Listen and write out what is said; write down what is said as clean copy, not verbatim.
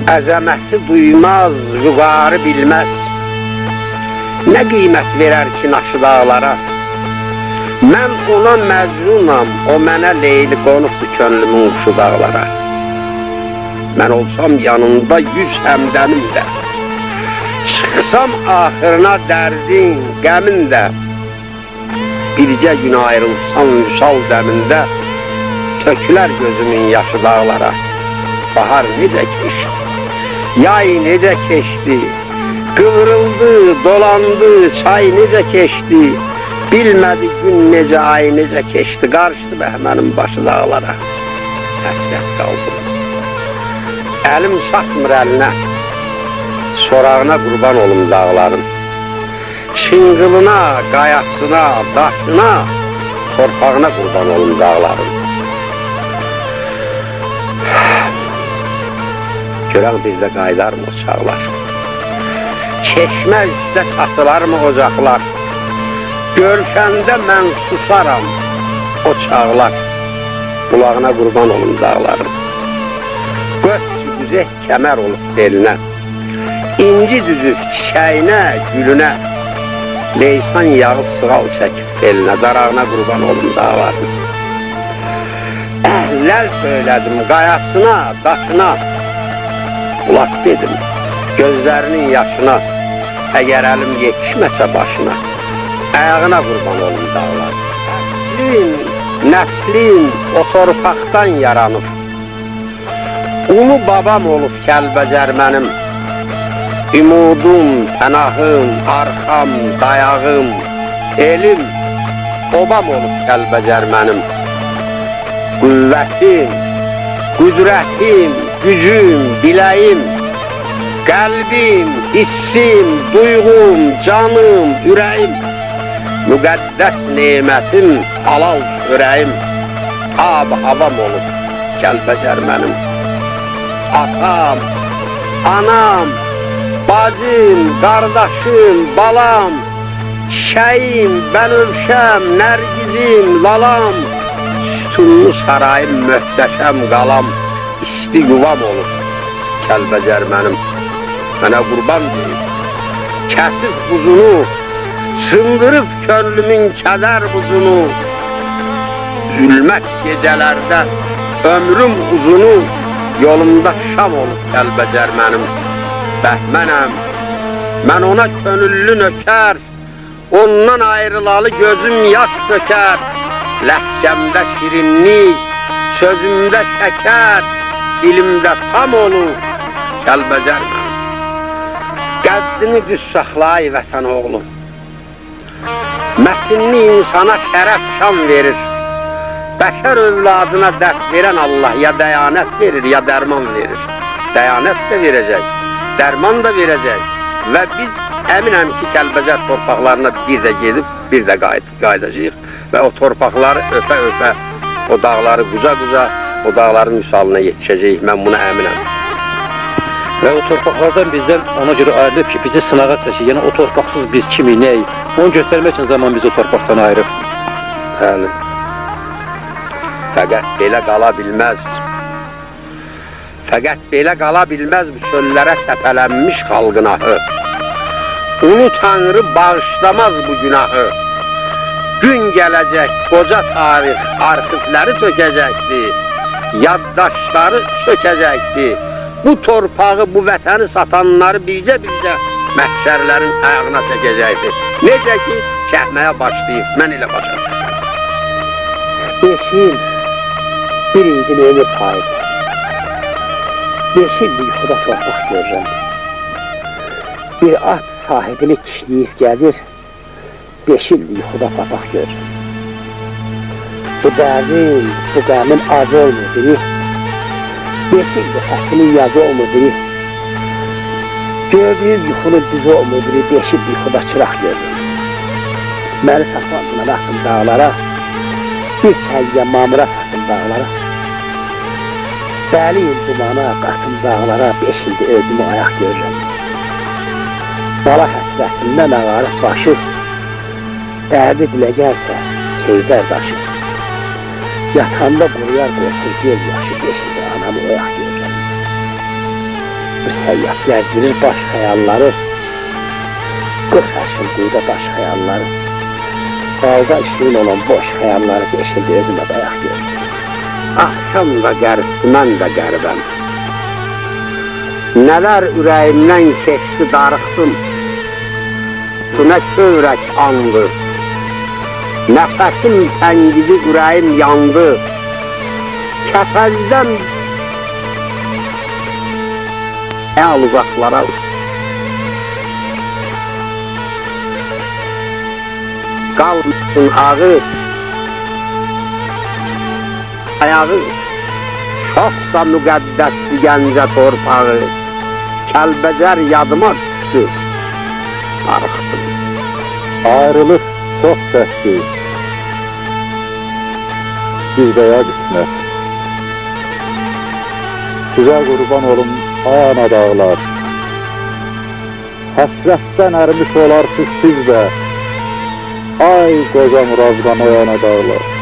Əzəməti duymaz, vüqarı bilməz. Nə qiymət verər ki naşı dağlara? Mən ona məcnunam, o mənə leyli qonubdur könlümün quşu dağlara. Mən olsam yanında 100 həmdəmin də, çıxsam axırına dərdin, qəmin də, bircə gün ayrılsam vüsal dəmində, tökülər gözümün yaşı dağlara. Bahar necə keçdi, yay necə keçdi, qıvrıldı, dolandı, çay necə keçdi, bilmədi gün necə, ay necə keçdi, qarışdı bəhmənin başı dağlara. Həsrət qaldım, əlim çatmır əlinə, sorağına qurban olum dağların. Çınqılına, qayasına, daşına, torpağına qurban olum dağların. Görən bizdə qaydarmı o çağlar? Çeşmə üstə satılarmı ocaqlar? Görkəndə mən susaram o çağlar. Qulağına qurban olun dağların. Göz güzək kəmər olub belinə, İnci düzüb çiçəyinə, gülünə, leysan yağıb sığal çəkib belinə, darağına qurban olun dağların. Əhlər söylədim qayasına, daşına, qulaq dedim gözlərinin yaşına, əgər əlim yetişməsə başına, ayağına qurban olun dağlar. Nəslin o torpaqdan yaranıb, ulu babam olub Kəlbəcər mənim, ümudum, pənahım, arxam, dayağım, elim, obam olub Kəlbəcər mənim. Qüvvətim, qüdrətim, gücüm, biləyim, qəlbim, hissim, duyğum, canım, ürəyim, müqəddəs nemətim, halal çörəyim, ab-havam olub Kəlbəcər mənim. Atam, anam, bacım, qardaşım, balam, çiçəyim, bənövşəm, nərgizim, lalam, sütunlu sarayım, möhtəşəm qalam, isti yuvam olur Kəlbəcər mənim. Mənə qurban deyib, kəsib buzunu, sındırıb könlümün kədər buzunu, zülmət gecələrdə ömrüm uzunu, yolumda şam olub Kəlbəcər mənim. Bəhmənəm, mən ona könüllü nökər, ondan ayrılalı gözüm yaş dökər. Ləhcəmdə şirinlik, sözümdə şəkər, dilimdə tam olur Kəlbəcər mənim. Qəddini düz saxlay vətən oğlum, mətinli insana şərəf şan verir. Bəşər övladına dərd verən Allah ya dəyanət verir, ya dərman verir. Dəyanət də verəcək, dərman da verəcək və biz əminəm ki, Kəlbəcər torpaqlarına bir də gedib, bir də qayıdacaq və o torpaqları öpə-öpə, o dağları quca-quca, o dağların misalına yetişəcəyik, mən buna əminəm. Və o torpaqlardan bizdən ona görə ayrılıb ki, bizi sınağa çəkir, yəni o torpaqsız biz kimi, nəyik, onu göstərmək üçün zaman bizi o torpaqdan ayırıb. Bəli. Fəqət belə qala bilməz. Fəqət belə qala bilməz bu çöllərə səpələnmiş xalqın ahı. Ulu Tanrı bağışlamaz bu günahı. Gün gələcək, qoca tarix arxivləri tökəcəkdi, yaddaşları sökəcəkdi. Bu torpağı, bu vətəni satanları bircə-bircə məhşərlərin ayağına çəkəcəkdi. Necə ki, çəkməyə başlayıb, mən elə başa. 5 il bir idin ölüb haydi. 5 il yuxuda torpaq görürəm. Bir at sahibini kişləyib gəlir, 5 il yuxuda papaq görürəm. Bu dərdin, bu qəmin acı olmur biri, 5 ildir xətinin yazı olmur biri, gördüyüm yuxunun düzü olmur biri, 5 il yuxuda çıraq görürəm. Məni saxlandılar atın dağlara, bir çəlgə mamıra satın dağlara. Bəliyim dumana, qatım dağlara, 5 ildir öldümü ayaq görürəm. Bala həsrətindən ağarıb başı, dərdi dilə gəlsə, seyzər daşı. Yatanda quruyar qorxur göz yaşı, 5 ildir anamı oyaq görürəm. Bu səyyah gəzdirir baş xəyalları, 40 yaşın quyuda baş xəyalları, qalda işin olan boş xəyalları deşildi özümə dayaq gördüm. Axşam da qəribdir, mən də qəribəm. Nələr ürəyimdən keçdi, darıxdım. Bu nə kövrək andı. Nəfəsim təngidi, ürəyim yandı. Kəfəzdən əl uzaqlara qalmışsın ağı, ayağı çox da müqəddəsli Gəncə torpağı. Kəlbəcər yadıma düşdü, darıxdım. Ayrılıq çox səhvdir. Bizdə qismət. Sizə qurban olum ana dağlar. Həsrətdən ərimiş olarsınız siz də. Ay qoca Murazdan o yana dağlar.